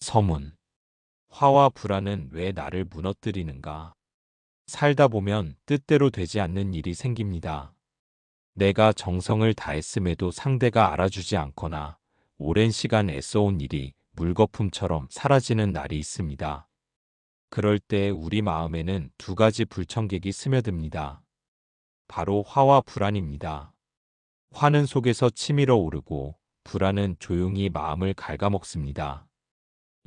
서문. 화와 불안은 왜 나를 무너뜨리는가? 살다 보면 뜻대로 되지 않는 일이 생깁니다. 내가 정성을 다했음에도 상대가 알아주지 않거나 오랜 시간 애써온 일이 물거품처럼 사라지는 날이 있습니다. 그럴 때 우리 마음에는 두 가지 불청객이 스며듭니다. 바로 화와 불안입니다. 화는 속에서 치밀어 오르고 불안은 조용히 마음을 갉아먹습니다.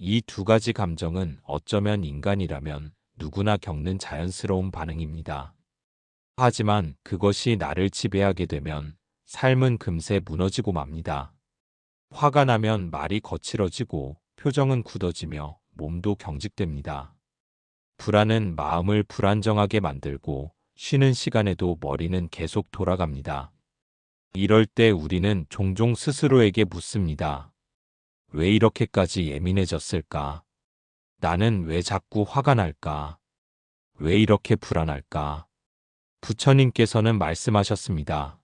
이 두 가지 감정은 어쩌면 인간이라면 누구나 겪는 자연스러운 반응입니다. 하지만 그것이 나를 지배하게 되면 삶은 금세 무너지고 맙니다. 화가 나면 말이 거칠어지고 표정은 굳어지며 몸도 경직됩니다. 불안은 마음을 불안정하게 만들고 쉬는 시간에도 머리는 계속 돌아갑니다. 이럴 때 우리는 종종 스스로에게 묻습니다. 왜 이렇게까지 예민해졌을까? 나는 왜 자꾸 화가 날까? 왜 이렇게 불안할까? 부처님께서는 말씀하셨습니다.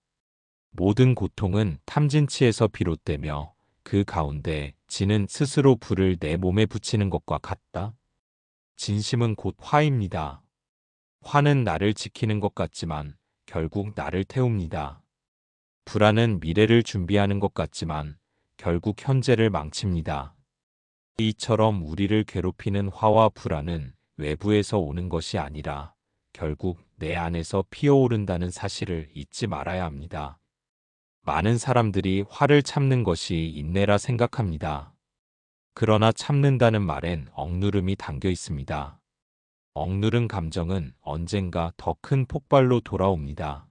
모든 고통은 탐진치에서 비롯되며 그 가운데 진은 스스로 불을 내 몸에 붙이는 것과 같다. 진심은 곧 화입니다. 화는 나를 지키는 것 같지만 결국 나를 태웁니다. 불안은 미래를 준비하는 것 같지만 결국 현재를 망칩니다. 이처럼 우리를 괴롭히는 화와 불안은 외부에서 오는 것이 아니라 결국 내 안에서 피어오른다는 사실을 잊지 말아야 합니다. 많은 사람들이 화를 참는 것이 인내라 생각합니다. 그러나 참는다는 말엔 억누름이 담겨 있습니다. 억누른 감정은 언젠가 더 큰 폭발로 돌아옵니다.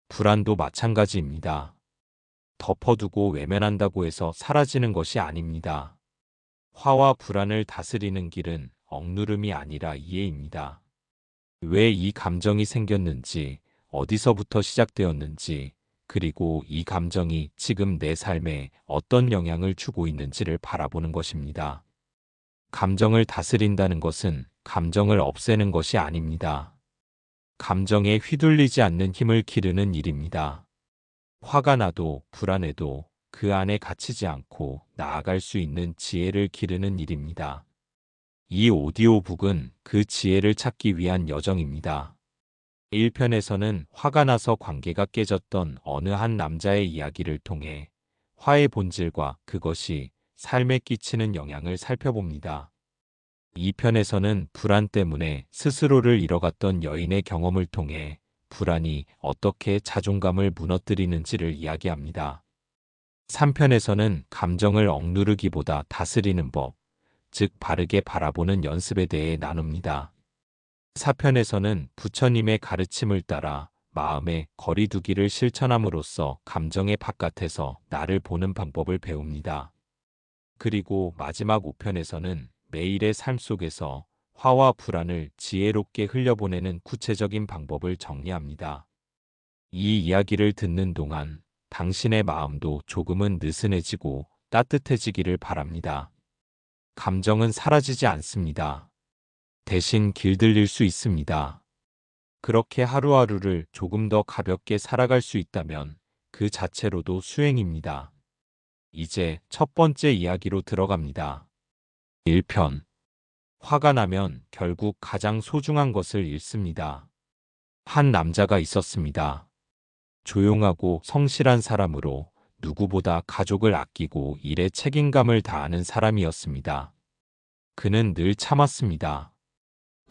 불안도 마찬가지입니다. 덮어두고 외면한다고 해서 사라지는 것이 아닙니다. 화와 불안을 다스리는 길은 억누름이 아니라 이해입니다. 왜 이 감정이 생겼는지, 어디서부터 시작되었는지, 그리고 이 감정이 지금 내 삶에 어떤 영향을 주고 있는지를 바라보는 것입니다. 감정을 다스린다는 것은 감정을 없애는 것이 아닙니다. 감정에 휘둘리지 않는 힘을 기르는 일입니다. 화가 나도 불안해도 그 안에 갇히지 않고 나아갈 수 있는 지혜를 기르는 일입니다. 이 오디오북은 그 지혜를 찾기 위한 여정입니다. 1편에서는 화가 나서 관계가 깨졌던 어느 한 남자의 이야기를 통해 화의 본질과 그것이 삶에 끼치는 영향을 살펴봅니다. 2편에서는 불안 때문에 스스로를 잃어갔던 여인의 경험을 통해 불안이 어떻게 자존감을 무너뜨리는지를 이야기합니다. 3편에서는 감정을 억누르기보다 다스리는 법, 즉 바르게 바라보는 연습에 대해 나눕니다. 4편에서는 부처님의 가르침을 따라 마음의 거리두기를 실천함으로써 감정의 바깥에서 나를 보는 방법을 배웁니다. 그리고 마지막 5편에서는 매일의 삶 속에서 화와 불안을 지혜롭게 흘려보내는 구체적인 방법을 정리합니다. 이 이야기를 듣는 동안 당신의 마음도 조금은 느슨해지고 따뜻해지기를 바랍니다. 감정은 사라지지 않습니다. 대신 길들일 수 있습니다. 그렇게 하루하루를 조금 더 가볍게 살아갈 수 있다면 그 자체로도 수행입니다. 이제 첫 번째 이야기로 들어갑니다. 1편. 화가 나면 결국 가장 소중한 것을 잃습니다. 한 남자가 있었습니다. 조용하고 성실한 사람으로 누구보다 가족을 아끼고 일에 책임감을 다하는 사람이었습니다. 그는 늘 참았습니다.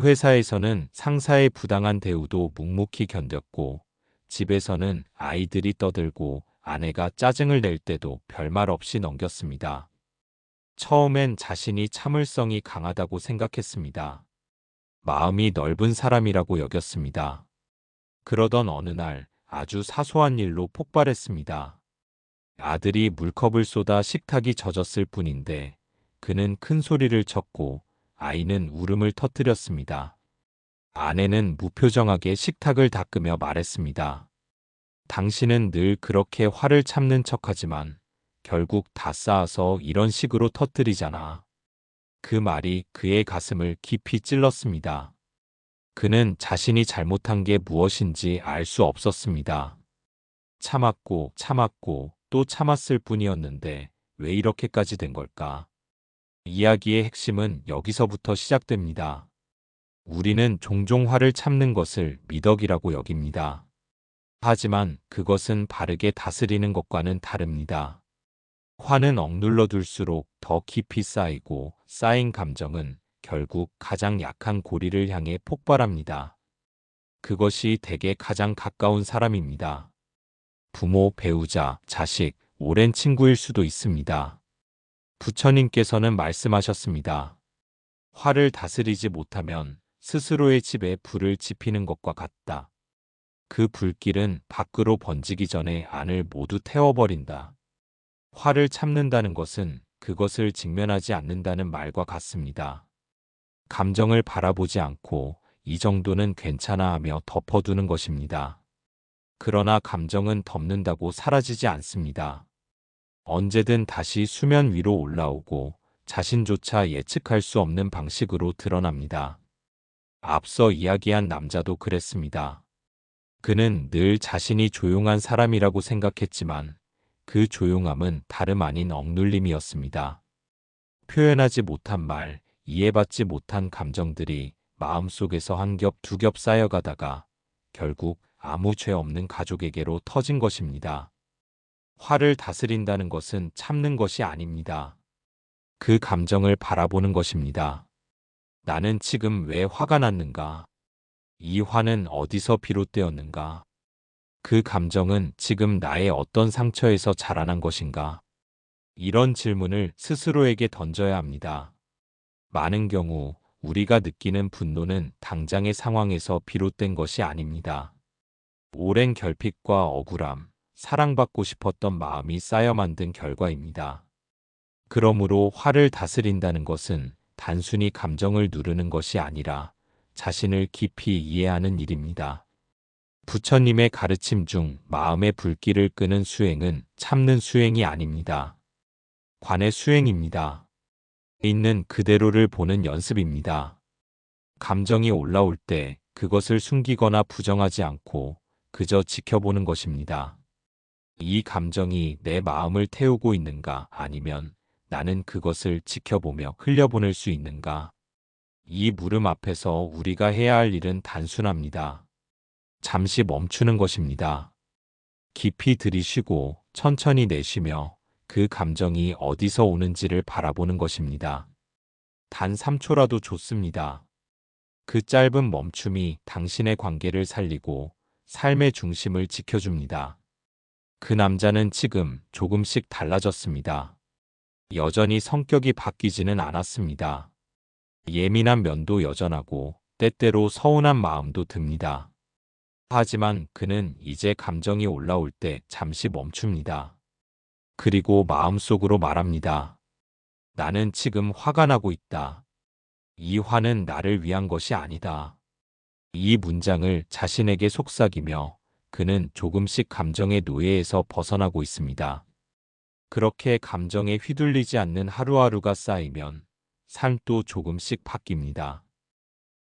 회사에서는 상사의 부당한 대우도 묵묵히 견뎠고, 집에서는 아이들이 떠들고 아내가 짜증을 낼 때도 별말 없이 넘겼습니다. 처음엔 자신이 참을성이 강하다고 생각했습니다. 마음이 넓은 사람이라고 여겼습니다. 그러던 어느 날 아주 사소한 일로 폭발했습니다. 아들이 물컵을 쏟아 식탁이 젖었을 뿐인데 그는 큰 소리를 쳤고 아이는 울음을 터뜨렸습니다. 아내는 무표정하게 식탁을 닦으며 말했습니다. 당신은 늘 그렇게 화를 참는 척하지만 결국 다 쌓아서 이런 식으로 터뜨리잖아. 그 말이 그의 가슴을 깊이 찔렀습니다. 그는 자신이 잘못한 게 무엇인지 알 수 없었습니다. 참았고 참았고 또 참았을 뿐이었는데 왜 이렇게까지 된 걸까? 이야기의 핵심은 여기서부터 시작됩니다. 우리는 종종 화를 참는 것을 미덕이라고 여깁니다. 하지만 그것은 바르게 다스리는 것과는 다릅니다. 화는 억눌러 둘수록 더 깊이 쌓이고 쌓인 감정은 결국 가장 약한 고리를 향해 폭발합니다. 그것이 대개 가장 가까운 사람입니다. 부모, 배우자, 자식, 오랜 친구일 수도 있습니다. 부처님께서는 말씀하셨습니다. 화를 다스리지 못하면 스스로의 집에 불을 지피는 것과 같다. 그 불길은 밖으로 번지기 전에 안을 모두 태워버린다. 화를 참는다는 것은 그것을 직면하지 않는다는 말과 같습니다. 감정을 바라보지 않고 이 정도는 괜찮아 하며 덮어두는 것입니다. 그러나 감정은 덮는다고 사라지지 않습니다. 언제든 다시 수면 위로 올라오고 자신조차 예측할 수 없는 방식으로 드러납니다. 앞서 이야기한 남자도 그랬습니다. 그는 늘 자신이 조용한 사람이라고 생각했지만 그 조용함은 다름 아닌 억눌림이었습니다. 표현하지 못한 말, 이해받지 못한 감정들이 마음속에서 한 겹 두 겹 쌓여가다가 결국 아무 죄 없는 가족에게로 터진 것입니다. 화를 다스린다는 것은 참는 것이 아닙니다. 그 감정을 바라보는 것입니다. 나는 지금 왜 화가 났는가? 이 화는 어디서 비롯되었는가? 그 감정은 지금 나의 어떤 상처에서 자라난 것인가? 이런 질문을 스스로에게 던져야 합니다. 많은 경우 우리가 느끼는 분노는 당장의 상황에서 비롯된 것이 아닙니다. 오랜 결핍과 억울함, 사랑받고 싶었던 마음이 쌓여 만든 결과입니다. 그러므로 화를 다스린다는 것은 단순히 감정을 누르는 것이 아니라 자신을 깊이 이해하는 일입니다. 부처님의 가르침 중 마음의 불길을 끄는 수행은 참는 수행이 아닙니다. 관의 수행입니다. 있는 그대로를 보는 연습입니다. 감정이 올라올 때 그것을 숨기거나 부정하지 않고 그저 지켜보는 것입니다. 이 감정이 내 마음을 태우고 있는가 아니면 나는 그것을 지켜보며 흘려보낼 수 있는가? 이 물음 앞에서 우리가 해야 할 일은 단순합니다. 잠시 멈추는 것입니다. 깊이 들이쉬고 천천히 내쉬며 그 감정이 어디서 오는지를 바라보는 것입니다. 단 3초라도 좋습니다. 그 짧은 멈춤이 당신의 관계를 살리고 삶의 중심을 지켜줍니다. 그 남자는 지금 조금씩 달라졌습니다. 여전히 성격이 바뀌지는 않았습니다. 예민한 면도 여전하고 때때로 서운한 마음도 듭니다. 하지만 그는 이제 감정이 올라올 때 잠시 멈춥니다. 그리고 마음속으로 말합니다. 나는 지금 화가 나고 있다. 이 화는 나를 위한 것이 아니다. 이 문장을 자신에게 속삭이며 그는 조금씩 감정의 노예에서 벗어나고 있습니다. 그렇게 감정에 휘둘리지 않는 하루하루가 쌓이면 삶도 조금씩 바뀝니다.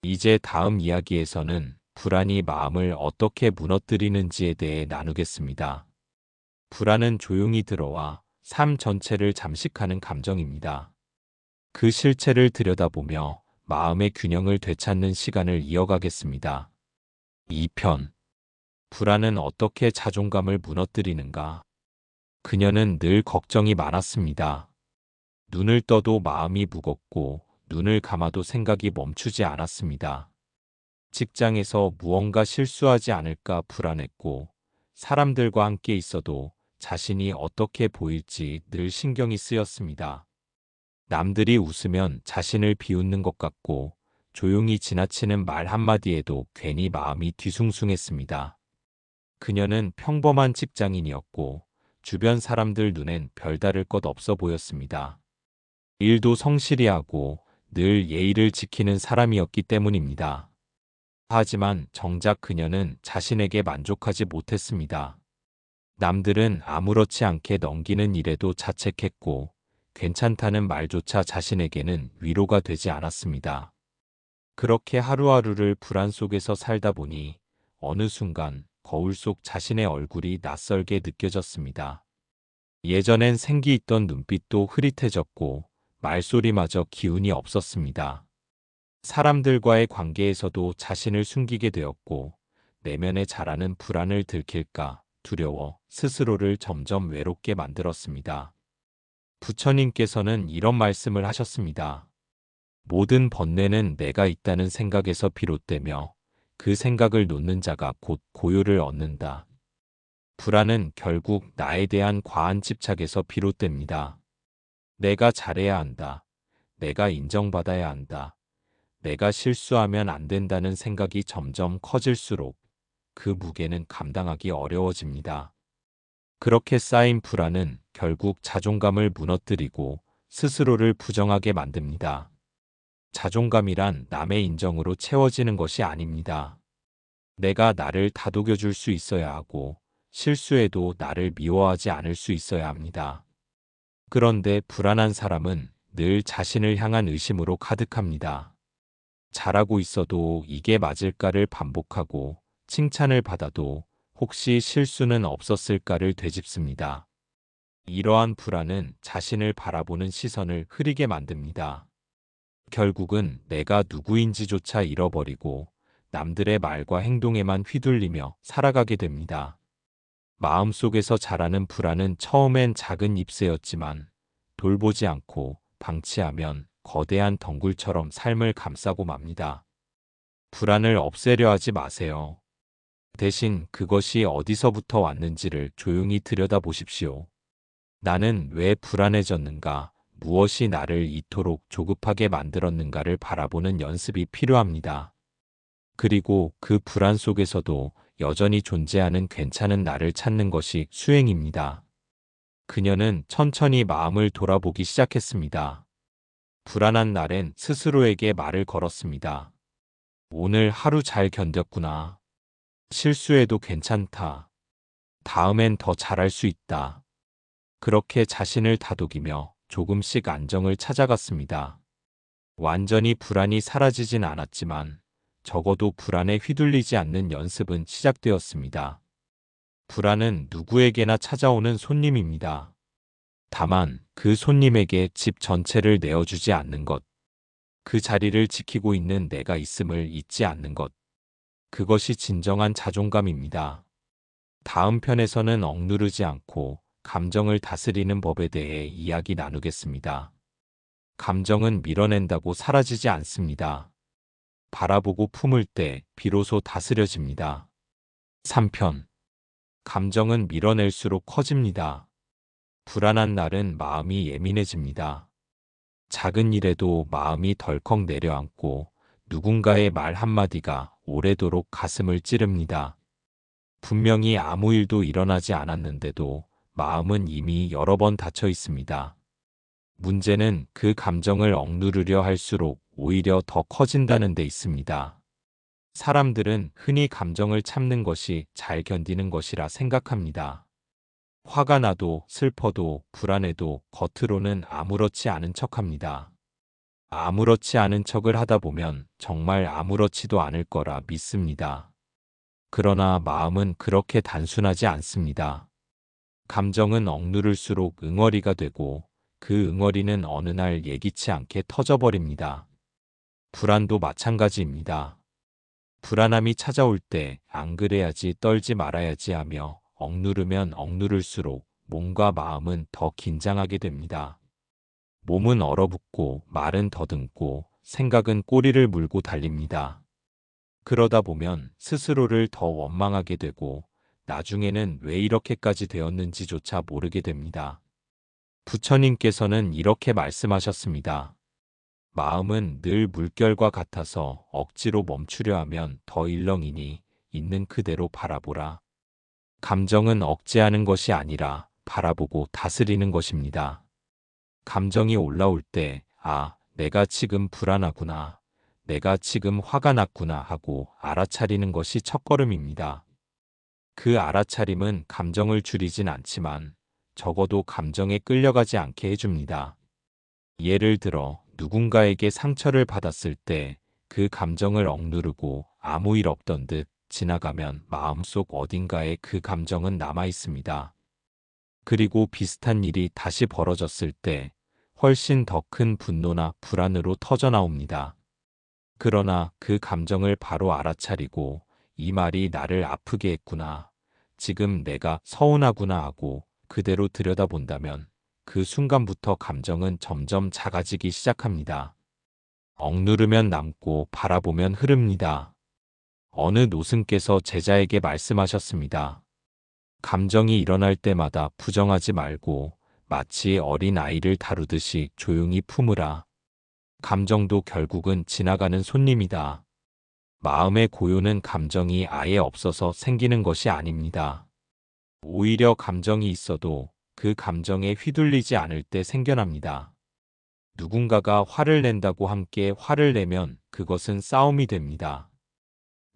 이제 다음 이야기에서는 불안이 마음을 어떻게 무너뜨리는지에 대해 나누겠습니다. 불안은 조용히 들어와 삶 전체를 잠식하는 감정입니다. 그 실체를 들여다보며 마음의 균형을 되찾는 시간을 이어가겠습니다. 2편. 불안은 어떻게 자존감을 무너뜨리는가? 그녀는 늘 걱정이 많았습니다. 눈을 떠도 마음이 무겁고 눈을 감아도 생각이 멈추지 않았습니다. 직장에서 무언가 실수하지 않을까 불안했고 사람들과 함께 있어도 자신이 어떻게 보일지 늘 신경이 쓰였습니다. 남들이 웃으면 자신을 비웃는 것 같고 조용히 지나치는 말 한마디에도 괜히 마음이 뒤숭숭했습니다. 그녀는 평범한 직장인이었고 주변 사람들 눈엔 별다를 것 없어 보였습니다. 일도 성실히 하고 늘 예의를 지키는 사람이었기 때문입니다. 하지만 정작 그녀는 자신에게 만족하지 못했습니다. 남들은 아무렇지 않게 넘기는 일에도 자책했고 괜찮다는 말조차 자신에게는 위로가 되지 않았습니다. 그렇게 하루하루를 불안 속에서 살다 보니 어느 순간 거울 속 자신의 얼굴이 낯설게 느껴졌습니다. 예전엔 생기 있던 눈빛도 흐릿해졌고 말소리마저 기운이 없었습니다. 사람들과의 관계에서도 자신을 숨기게 되었고 내면에 자라는 불안을 들킬까 두려워 스스로를 점점 외롭게 만들었습니다. 부처님께서는 이런 말씀을 하셨습니다. 모든 번뇌는 내가 있다는 생각에서 비롯되며 그 생각을 놓는 자가 곧 고요를 얻는다. 불안은 결국 나에 대한 과한 집착에서 비롯됩니다. 내가 잘해야 한다. 내가 인정받아야 한다. 내가 실수하면 안 된다는 생각이 점점 커질수록 그 무게는 감당하기 어려워집니다. 그렇게 쌓인 불안은 결국 자존감을 무너뜨리고 스스로를 부정하게 만듭니다. 자존감이란 남의 인정으로 채워지는 것이 아닙니다. 내가 나를 다독여줄 수 있어야 하고 실수해도 나를 미워하지 않을 수 있어야 합니다. 그런데 불안한 사람은 늘 자신을 향한 의심으로 가득합니다. 잘하고 있어도 이게 맞을까를 반복하고 칭찬을 받아도 혹시 실수는 없었을까를 되짚습니다. 이러한 불안은 자신을 바라보는 시선을 흐리게 만듭니다. 결국은 내가 누구인지조차 잃어버리고 남들의 말과 행동에만 휘둘리며 살아가게 됩니다. 마음속에서 자라는 불안은 처음엔 작은 잎새였지만 돌보지 않고 방치하면 거대한 덩굴처럼 삶을 감싸고 맙니다. 불안을 없애려 하지 마세요. 대신 그것이 어디서부터 왔는지를 조용히 들여다보십시오. 나는 왜 불안해졌는가? 무엇이 나를 이토록 조급하게 만들었는가를 바라보는 연습이 필요합니다. 그리고 그 불안 속에서도 여전히 존재하는 괜찮은 나를 찾는 것이 수행입니다. 그녀는 천천히 마음을 돌아보기 시작했습니다. 불안한 날엔 스스로에게 말을 걸었습니다. 오늘 하루 잘 견뎠구나. 실수해도 괜찮다. 다음엔 더 잘할 수 있다. 그렇게 자신을 다독이며 조금씩 안정을 찾아갔습니다. 완전히 불안이 사라지진 않았지만 적어도 불안에 휘둘리지 않는 연습은 시작되었습니다. 불안은 누구에게나 찾아오는 손님입니다. 다만 그 손님에게 집 전체를 내어주지 않는 것, 그 자리를 지키고 있는 내가 있음을 잊지 않는 것, 그것이 진정한 자존감입니다. 다음 편에서는 억누르지 않고 감정을 다스리는 법에 대해 이야기 나누겠습니다. 감정은 밀어낸다고 사라지지 않습니다. 바라보고 품을 때 비로소 다스려집니다. 3편. 감정은 밀어낼수록 커집니다. 불안한 날은 마음이 예민해집니다. 작은 일에도 마음이 덜컥 내려앉고 누군가의 말 한마디가 오래도록 가슴을 찌릅니다. 분명히 아무 일도 일어나지 않았는데도 마음은 이미 여러 번 닫혀 있습니다. 문제는 그 감정을 억누르려 할수록 오히려 더 커진다는 데 있습니다. 사람들은 흔히 감정을 참는 것이 잘 견디는 것이라 생각합니다. 화가 나도 슬퍼도 불안해도 겉으로는 아무렇지 않은 척합니다. 아무렇지 않은 척을 하다 보면 정말 아무렇지도 않을 거라 믿습니다. 그러나 마음은 그렇게 단순하지 않습니다. 감정은 억누를수록 응어리가 되고 그 응어리는 어느 날 예기치 않게 터져버립니다. 불안도 마찬가지입니다. 불안함이 찾아올 때 안 그래야지 떨지 말아야지 하며 억누르면 억누를수록 몸과 마음은 더 긴장하게 됩니다. 몸은 얼어붙고 말은 더듬고 생각은 꼬리를 물고 달립니다. 그러다 보면 스스로를 더 원망하게 되고 나중에는 왜 이렇게까지 되었는지조차 모르게 됩니다. 부처님께서는 이렇게 말씀하셨습니다. 마음은 늘 물결과 같아서 억지로 멈추려 하면 더 일렁이니 있는 그대로 바라보라. 감정은 억제하는 것이 아니라 바라보고 다스리는 것입니다. 감정이 올라올 때, 아, 내가 지금 불안하구나. 내가 지금 화가 났구나 하고 알아차리는 것이 첫걸음입니다. 그 알아차림은 감정을 줄이진 않지만 적어도 감정에 끌려가지 않게 해줍니다. 예를 들어 누군가에게 상처를 받았을 때 그 감정을 억누르고 아무 일 없던 듯 지나가면 마음속 어딘가에 그 감정은 남아 있습니다. 그리고 비슷한 일이 다시 벌어졌을 때 훨씬 더 큰 분노나 불안으로 터져나옵니다. 그러나 그 감정을 바로 알아차리고 이 말이 나를 아프게 했구나. 지금 내가 서운하구나 하고 그대로 들여다본다면 그 순간부터 감정은 점점 작아지기 시작합니다. 억누르면 남고 바라보면 흐릅니다. 어느 노승께서 제자에게 말씀하셨습니다. 감정이 일어날 때마다 부정하지 말고 마치 어린 아이를 다루듯이 조용히 품으라. 감정도 결국은 지나가는 손님이다. 마음의 고요는 감정이 아예 없어서 생기는 것이 아닙니다. 오히려 감정이 있어도 그 감정에 휘둘리지 않을 때 생겨납니다. 누군가가 화를 낸다고 함께 화를 내면 그것은 싸움이 됩니다.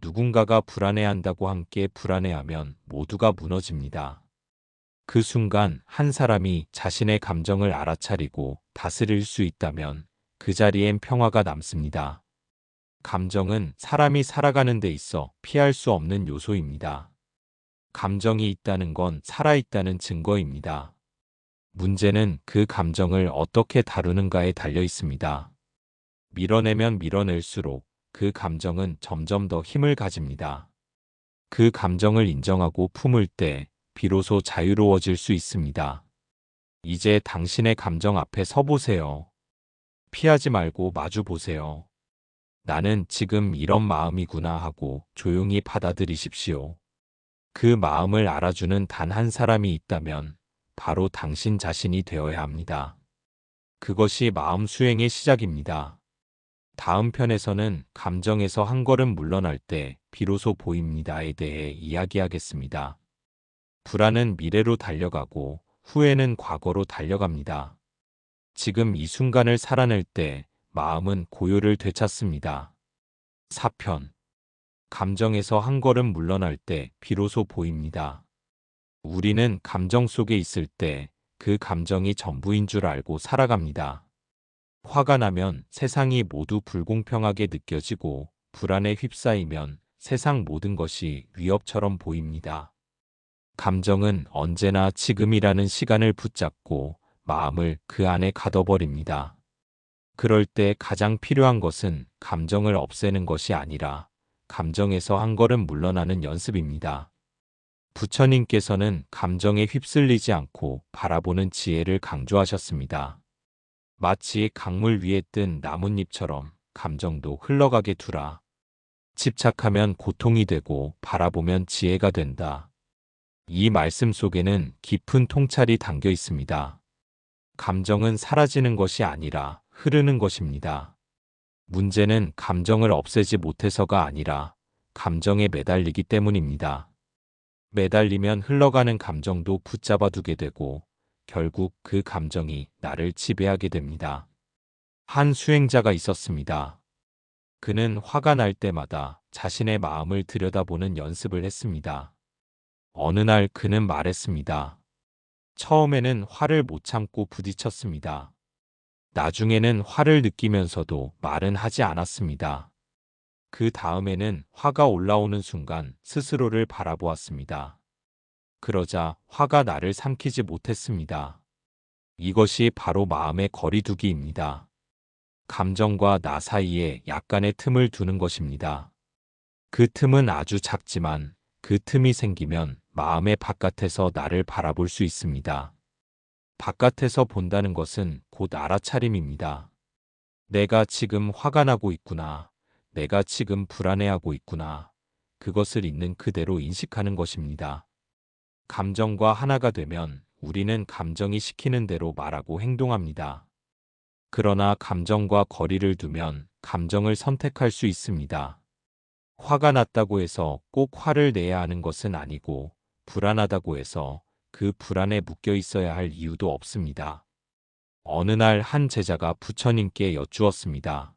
누군가가 불안해한다고 함께 불안해하면 모두가 무너집니다. 그 순간 한 사람이 자신의 감정을 알아차리고 다스릴 수 있다면 그 자리엔 평화가 남습니다. 감정은 사람이 살아가는 데 있어 피할 수 없는 요소입니다. 감정이 있다는 건 살아있다는 증거입니다. 문제는 그 감정을 어떻게 다루는가에 달려 있습니다. 밀어내면 밀어낼수록 그 감정은 점점 더 힘을 가집니다. 그 감정을 인정하고 품을 때 비로소 자유로워질 수 있습니다. 이제 당신의 감정 앞에 서보세요. 피하지 말고 마주 보세요. 나는 지금 이런 마음이구나 하고 조용히 받아들이십시오. 그 마음을 알아주는 단 한 사람이 있다면 바로 당신 자신이 되어야 합니다. 그것이 마음 수행의 시작입니다. 다음 편에서는 감정에서 한 걸음 물러날 때 비로소 보입니다에 대해 이야기하겠습니다. 불안은 미래로 달려가고 후회는 과거로 달려갑니다. 지금 이 순간을 살아낼 때 마음은 고요를 되찾습니다. 4편. 감정에서 한 걸음 물러날 때 비로소 보입니다. 우리는 감정 속에 있을 때 그 감정이 전부인 줄 알고 살아갑니다. 화가 나면 세상이 모두 불공평하게 느껴지고 불안에 휩싸이면 세상 모든 것이 위협처럼 보입니다. 감정은 언제나 지금이라는 시간을 붙잡고 마음을 그 안에 가둬버립니다. 그럴 때 가장 필요한 것은 감정을 없애는 것이 아니라 감정에서 한 걸음 물러나는 연습입니다. 부처님께서는 감정에 휩쓸리지 않고 바라보는 지혜를 강조하셨습니다. 마치 강물 위에 뜬 나뭇잎처럼 감정도 흘러가게 두라. 집착하면 고통이 되고 바라보면 지혜가 된다. 이 말씀 속에는 깊은 통찰이 담겨 있습니다. 감정은 사라지는 것이 아니라 흐르는 것입니다. 문제는 감정을 없애지 못해서가 아니라 감정에 매달리기 때문입니다. 매달리면 흘러가는 감정도 붙잡아 두게 되고 결국 그 감정이 나를 지배하게 됩니다. 한 수행자가 있었습니다. 그는 화가 날 때마다 자신의 마음을 들여다보는 연습을 했습니다. 어느 날 그는 말했습니다. 처음에는 화를 못 참고 부딪혔습니다. 나중에는 화를 느끼면서도 말은 하지 않았습니다. 그 다음에는 화가 올라오는 순간 스스로를 바라보았습니다. 그러자 화가 나를 삼키지 못했습니다. 이것이 바로 마음의 거리두기입니다. 감정과 나 사이에 약간의 틈을 두는 것입니다. 그 틈은 아주 작지만 그 틈이 생기면 마음의 바깥에서 나를 바라볼 수 있습니다. 바깥에서 본다는 것은 곧 알아차림입니다. 내가 지금 화가 나고 있구나. 내가 지금 불안해하고 있구나. 그것을 있는 그대로 인식하는 것입니다. 감정과 하나가 되면 우리는 감정이 시키는 대로 말하고 행동합니다. 그러나 감정과 거리를 두면 감정을 선택할 수 있습니다. 화가 났다고 해서 꼭 화를 내야 하는 것은 아니고 불안하다고 해서 그 불안에 묶여 있어야 할 이유도 없습니다. 어느 날 한 제자가 부처님께 여쭈었습니다.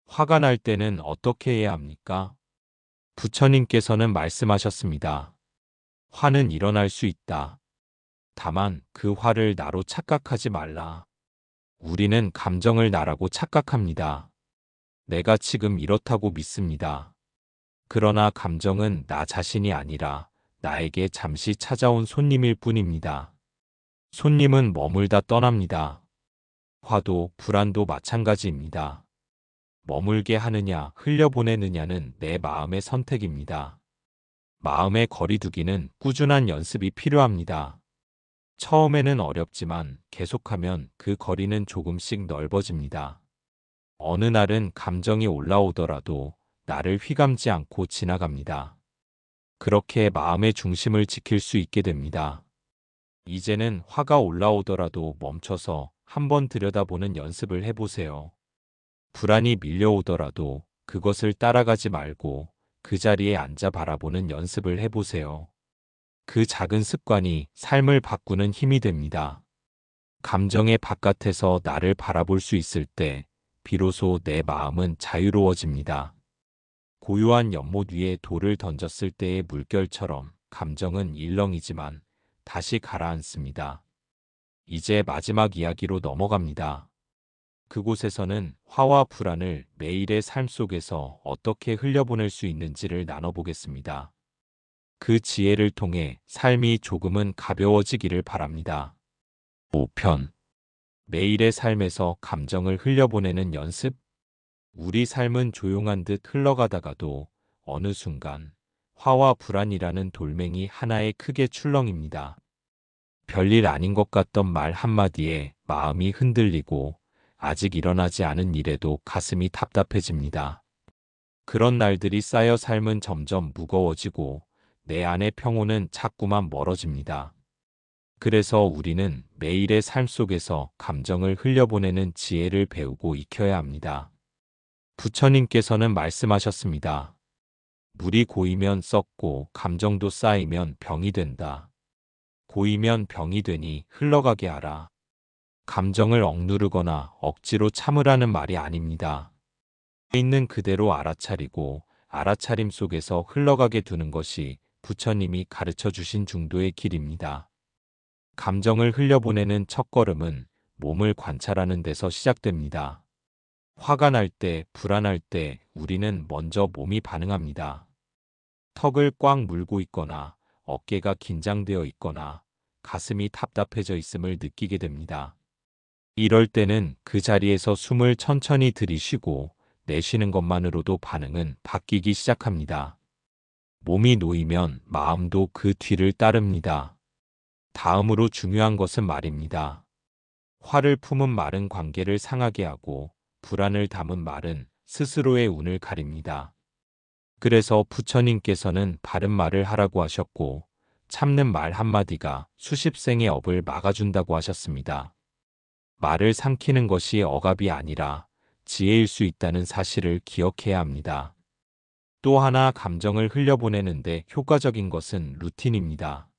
화가 날 때는 어떻게 해야 합니까? 부처님께서는 말씀하셨습니다. 화는 일어날 수 있다. 다만 그 화를 나로 착각하지 말라. 우리는 감정을 나라고 착각합니다. 내가 지금 이렇다고 믿습니다. 그러나 감정은 나 자신이 아니라 나에게 잠시 찾아온 손님일 뿐입니다. 손님은 머물다 떠납니다. 화도 불안도 마찬가지입니다. 머물게 하느냐, 흘려보내느냐는 내 마음의 선택입니다. 마음의 거리두기는 꾸준한 연습이 필요합니다. 처음에는 어렵지만 계속하면 그 거리는 조금씩 넓어집니다. 어느 날은 감정이 올라오더라도 나를 휘감지 않고 지나갑니다. 그렇게 마음의 중심을 지킬 수 있게 됩니다. 이제는 화가 올라오더라도 멈춰서 한번 들여다보는 연습을 해보세요. 불안이 밀려오더라도 그것을 따라가지 말고 그 자리에 앉아 바라보는 연습을 해보세요. 그 작은 습관이 삶을 바꾸는 힘이 됩니다. 감정의 바깥에서 나를 바라볼 수 있을 때 비로소 내 마음은 자유로워집니다. 고요한 연못 위에 돌을 던졌을 때의 물결처럼 감정은 일렁이지만 다시 가라앉습니다. 이제 마지막 이야기로 넘어갑니다. 그곳에서는 화와 불안을 매일의 삶 속에서 어떻게 흘려보낼 수 있는지를 나눠보겠습니다. 그 지혜를 통해 삶이 조금은 가벼워지기를 바랍니다. 5편. 매일의 삶에서 감정을 흘려보내는 연습. 우리 삶은 조용한 듯 흘러가다가도 어느 순간 화와 불안이라는 돌멩이 하나에 크게 출렁입니다. 별일 아닌 것 같던 말 한마디에 마음이 흔들리고 아직 일어나지 않은 일에도 가슴이 답답해집니다. 그런 날들이 쌓여 삶은 점점 무거워지고 내 안의 평온은 자꾸만 멀어집니다. 그래서 우리는 매일의 삶 속에서 감정을 흘려보내는 지혜를 배우고 익혀야 합니다. 부처님께서는 말씀하셨습니다. 물이 고이면 썩고 감정도 쌓이면 병이 된다. 고이면 병이 되니 흘러가게 하라. 감정을 억누르거나 억지로 참으라는 말이 아닙니다. 있는 그대로 알아차리고 알아차림 속에서 흘러가게 두는 것이 부처님이 가르쳐 주신 중도의 길입니다. 감정을 흘려보내는 첫걸음은 몸을 관찰하는 데서 시작됩니다. 화가 날 때, 불안할 때 우리는 먼저 몸이 반응합니다. 턱을 꽉 물고 있거나 어깨가 긴장되어 있거나 가슴이 답답해져 있음을 느끼게 됩니다. 이럴 때는 그 자리에서 숨을 천천히 들이쉬고 내쉬는 것만으로도 반응은 바뀌기 시작합니다. 몸이 놓이면 마음도 그 뒤를 따릅니다. 다음으로 중요한 것은 말입니다. 화를 품은 말은 관계를 상하게 하고 불안을 담은 말은 스스로의 운을 가립니다. 그래서 부처님께서는 바른 말을 하라고 하셨고 참는 말 한마디가 수십 생의 업을 막아준다고 하셨습니다. 말을 삼키는 것이 억압이 아니라 지혜일 수 있다는 사실을 기억해야 합니다. 또 하나 감정을 흘려보내는데 효과적인 것은 루틴입니다.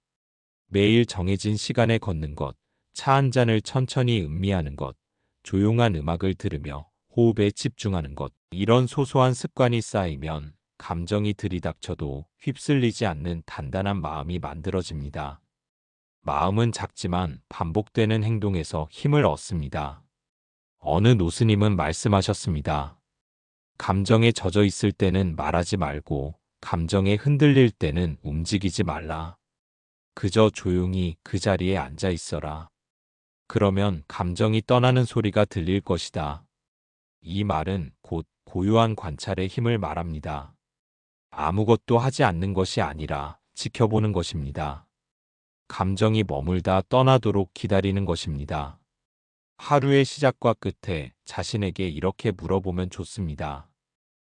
매일 정해진 시간에 걷는 것, 차 한 잔을 천천히 음미하는 것, 조용한 음악을 들으며 호흡에 집중하는 것, 이런 소소한 습관이 쌓이면 감정이 들이닥쳐도 휩쓸리지 않는 단단한 마음이 만들어집니다. 마음은 작지만 반복되는 행동에서 힘을 얻습니다. 어느 노스님은 말씀하셨습니다. 감정에 젖어 있을 때는 말하지 말고 감정에 흔들릴 때는 움직이지 말라. 그저 조용히 그 자리에 앉아 있어라. 그러면 감정이 떠나는 소리가 들릴 것이다. 이 말은 곧 고요한 관찰의 힘을 말합니다. 아무것도 하지 않는 것이 아니라 지켜보는 것입니다. 감정이 머물다 떠나도록 기다리는 것입니다. 하루의 시작과 끝에 자신에게 이렇게 물어보면 좋습니다.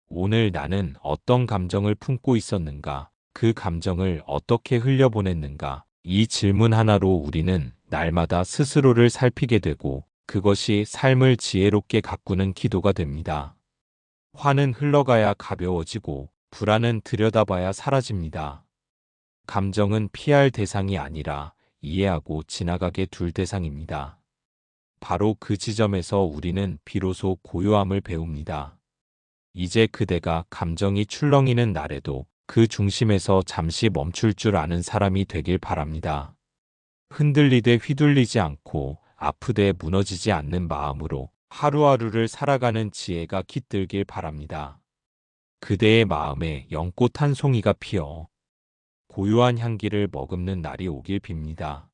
오늘 나는 어떤 감정을 품고 있었는가? 그 감정을 어떻게 흘려보냈는가? 이 질문 하나로 우리는 날마다 스스로를 살피게 되고 그것이 삶을 지혜롭게 가꾸는 기도가 됩니다. 화는 흘러가야 가벼워지고 불안은 들여다봐야 사라집니다. 감정은 피할 대상이 아니라 이해하고 지나가게 둘 대상입니다. 바로 그 지점에서 우리는 비로소 고요함을 배웁니다. 이제 그대가 감정이 출렁이는 날에도 그 중심에서 잠시 멈출 줄 아는 사람이 되길 바랍니다. 흔들리되 휘둘리지 않고 아프되 무너지지 않는 마음으로 하루하루를 살아가는 지혜가 깃들길 바랍니다. 그대의 마음에 연꽃 한 송이가 피어 고요한 향기를 머금는 날이 오길 빕니다.